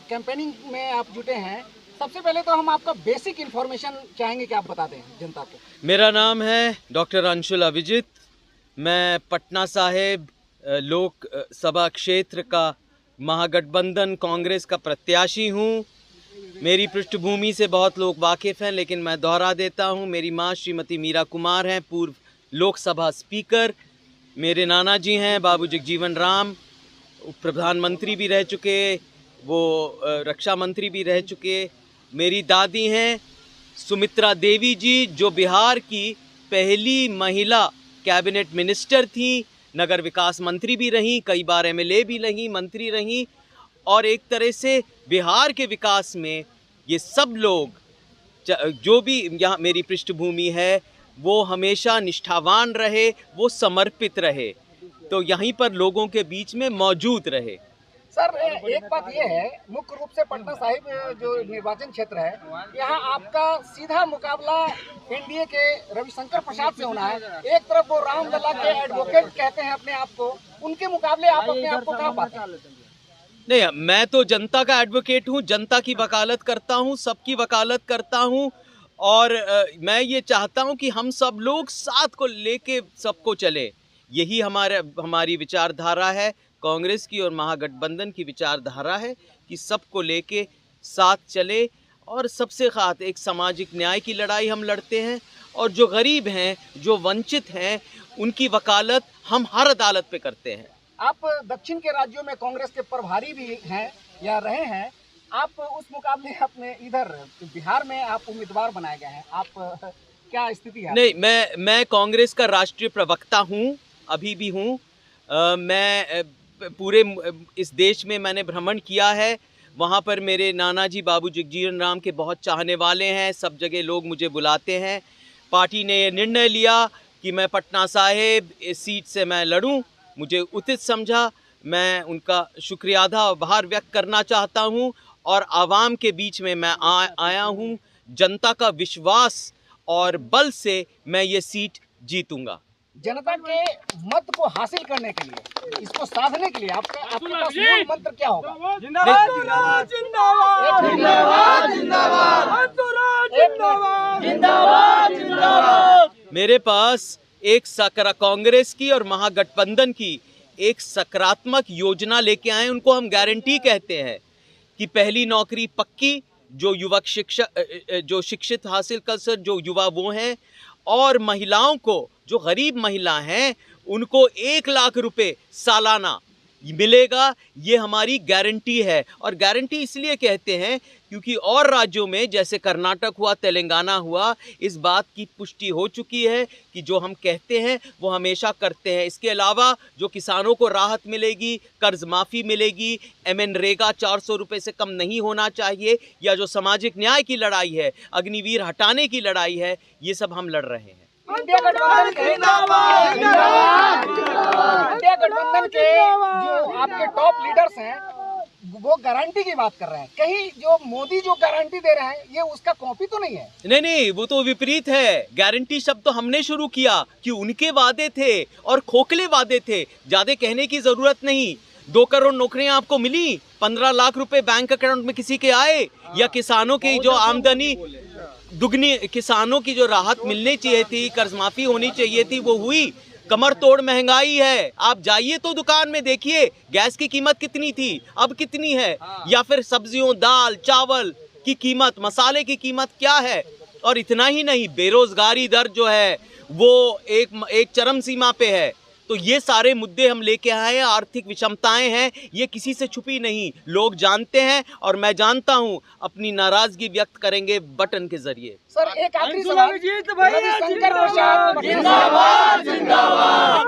Campaigning में आप जुटे हैं, सबसे पहले तो हम आपका बेसिक इन्फॉर्मेशन चाहेंगे कि आप बता दें जनता को। मेरा नाम है डॉक्टर अंशुल अभिजीत। मैं पटना साहिब लोक सभा क्षेत्र का महागठबंधन कांग्रेस का प्रत्याशी हूँ। मेरी पृष्ठभूमि से बहुत लोग वाकिफ़ हैं, लेकिन मैं दोहरा देता हूँ। मेरी माँ श्रीमती मीरा कुमार हैं, पूर्व लोकसभा स्पीकर। मेरे नाना जी हैं बाबू जगजीवन राम, प्रधानमंत्री भी रह चुके, वो रक्षा मंत्री भी रह चुके। मेरी दादी हैं सुमित्रा देवी जी, जो बिहार की पहली महिला कैबिनेट मिनिस्टर थी, नगर विकास मंत्री भी रहीं, कई बार एमएलए भी रहीं, मंत्री रहीं। और एक तरह से बिहार के विकास में ये सब लोग जो भी यहाँ मेरी पृष्ठभूमि है, वो हमेशा निष्ठावान रहे, वो समर्पित रहे, तो यहीं पर लोगों के बीच में मौजूद रहे। सर, एक बात ये है, मुख्य रूप से पटना साहिब जो निर्वाचन क्षेत्र है, यहाँ आपका सीधा मुकाबला एनडीए के रविशंकर प्रसाद से होना है। एक तरफ वो रामलला के एडवोकेट कहते हैं अपने आप को, उनके मुकाबले आप अपने आप को कहाँ पाते हैं? नहीं, मैं तो जनता का एडवोकेट हूँ, जनता की वकालत करता हूँ, सबकी वकालत करता हूँ। और मैं ये चाहता हूँ कि हम सब लोग साथ को लेके सबको चले। यही हमारी विचारधारा है, कांग्रेस की और महागठबंधन की विचारधारा है कि सबको लेके साथ चले। और सबसे खास एक सामाजिक न्याय की लड़ाई हम लड़ते हैं, और जो गरीब हैं, जो वंचित हैं, उनकी वकालत हम हर अदालत पे करते हैं। आप दक्षिण के राज्यों में कांग्रेस के प्रभारी भी हैं या रहे हैं, आप उस मुकाबले अपने इधर बिहार में आप उम्मीदवार बनाए गए हैं, आप क्या स्थिति है? नहीं, मैं कांग्रेस का राष्ट्रीय प्रवक्ता हूँ, अभी भी हूँ। मैं पूरे इस देश में मैंने भ्रमण किया है। वहाँ पर मेरे नाना जी बाबू जगजीवन राम के बहुत चाहने वाले हैं, सब जगह लोग मुझे बुलाते हैं। पार्टी ने ये निर्णय लिया कि मैं पटना साहिब इस सीट से मैं लड़ूं, मुझे उचित समझा। मैं उनका शुक्रिया आभार व्यक्त करना चाहता हूं, और आवाम के बीच में मैं आया हूं। जनता का विश्वास और बल से मैं ये सीट जीतूंगा। जनता के मत को हासिल करने के लिए, इसको साधने के लिए आपके पास मूल मंत्र क्या होगा? जिंदाबाद जिंदाबाद जिंदाबाद जिंदाबाद जिंदाबाद जिंदाबाद। मेरे पास एक कांग्रेस की और महागठबंधन की एक सकारात्मक योजना लेके आए। उनको हम गारंटी कहते हैं कि पहली नौकरी पक्की, जो युवक जो शिक्षित हासिल कर सक, जो युवा वो हैं, और महिलाओं को, जो गरीब महिला हैं, उनको 1 लाख रुपए सालाना मिलेगा। ये हमारी गारंटी है। और गारंटी इसलिए कहते हैं क्योंकि और राज्यों में जैसे कर्नाटक हुआ, तेलंगाना हुआ, इस बात की पुष्टि हो चुकी है कि जो हम कहते हैं वो हमेशा करते हैं। इसके अलावा जो किसानों को राहत मिलेगी, कर्ज माफ़ी मिलेगी, मनरेगा 400 रुपये से कम नहीं होना चाहिए, या जो सामाजिक न्याय की लड़ाई है, अग्निवीर हटाने की लड़ाई है, ये सब हम लड़ रहे हैं। इंडिया गठबंधन के जो आपके टॉप लीडर्स हैं, वो गारंटी की बात कर रहे हैं। कहीं जो मोदी जो गारंटी दे रहे हैं, ये उसका कॉपी तो नहीं है? नहीं, वो तो विपरीत है। गारंटी शब्द तो हमने शुरू किया कि उनके वादे थे और खोखले वादे थे, ज्यादा कहने की जरूरत नहीं। 2 करोड़ नौकरियां आपको मिली, 15 लाख रुपए बैंक अकाउंट में किसी के आए, या किसानों की जो आमदनी दुगनी, किसानों की जो राहत मिलनी चाहिए थी, कर्ज माफी होनी चाहिए थी, वो हुई। कमर तोड़ महंगाई है। आप जाइए तो दुकान में देखिए गैस की कीमत कितनी थी, अब कितनी है, या फिर सब्जियों, दाल, चावल की कीमत, मसाले की कीमत क्या है। और इतना ही नहीं, बेरोजगारी दर जो है वो एक चरम सीमा पे है। तो ये सारे मुद्दे हम लेके आए हैं। आर्थिक विषमताएं हैं, ये किसी से छुपी नहीं, लोग जानते हैं, और मैं जानता हूं अपनी नाराजगी व्यक्त करेंगे बटन के जरिए। सर, एक आखिरी सवाल, रविशंकर प्रसाद जिंदाबाद जिंदाबाद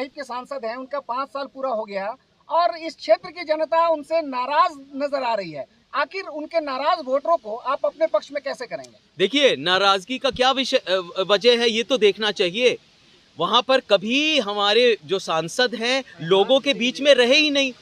के सांसद हैं, उनका 5 साल पूरा हो गया और इस क्षेत्र की जनता उनसे नाराज नजर आ रही है। आखिर उनके नाराज वोटरों को आप अपने पक्ष में कैसे करेंगे? देखिए, नाराजगी का क्या वजह है, ये तो देखना चाहिए। वहां पर कभी हमारे जो सांसद हैं लोगों के बीच में रहे ही नहीं।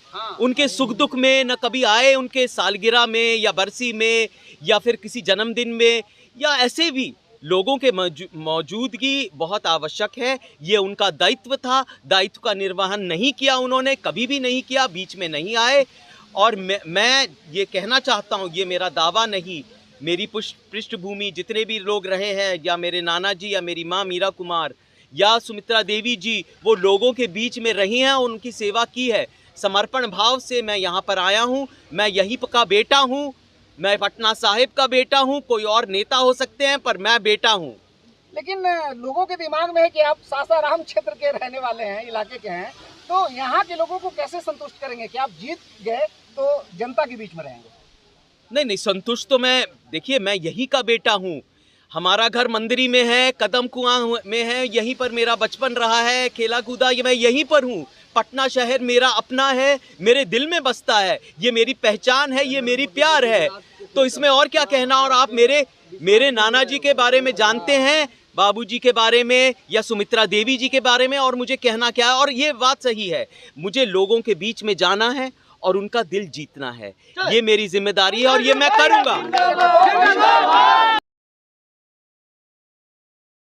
उनके सुख दुख में न कभी आए, उनके सालगिरह में या बरसी में या फिर किसी जन्मदिन में, या ऐसे भी लोगों के मौजूदगी बहुत आवश्यक है। ये उनका दायित्व था, दायित्व का निर्वहन नहीं किया उन्होंने, कभी भी नहीं किया, बीच में नहीं आए। और मैं ये कहना चाहता हूँ, ये मेरा दावा नहीं, मेरी पृष्ठभूमि जितने भी लोग रहे हैं, या मेरे नाना जी या मेरी माँ मीरा कुमार या सुमित्रा देवी जी, वो लोगों के बीच में रही हैं, उनकी सेवा की है। समर्पण भाव से मैं यहाँ पर आया हूँ। मैं यहीं का बेटा हूँ, मैं पटना साहिब का बेटा हूँ। कोई और नेता हो सकते हैं, पर मैं बेटा हूँ। लेकिन लोगों के दिमाग में है कि आप सासाराम क्षेत्र के रहने वाले हैं, इलाके के हैं, तो यहाँ के लोगों को कैसे संतुष्ट करेंगे कि आप जीत गए तो जनता के बीच में रहेंगे? नहीं, संतुष्ट तो मैं, देखिए, मैं यही का बेटा हूँ। हमारा घर मंदिरी में है, कदम कुआं में है, यहीं पर मेरा बचपन रहा है, खेला कूदा, मैं यहीं पर हूँ। पटना शहर मेरा अपना है, मेरे दिल में बसता है, ये मेरी पहचान है, ये मेरी प्यार है। तो इसमें और क्या कहना। और आप मेरे नाना जी के बारे में जानते हैं, बाबूजी के बारे में या सुमित्रा देवी जी के बारे में, और मुझे कहना क्या है। और ये बात सही है, मुझे लोगों के बीच में जाना है और उनका दिल जीतना है, ये मेरी जिम्मेदारी है और ये मैं करूँगा।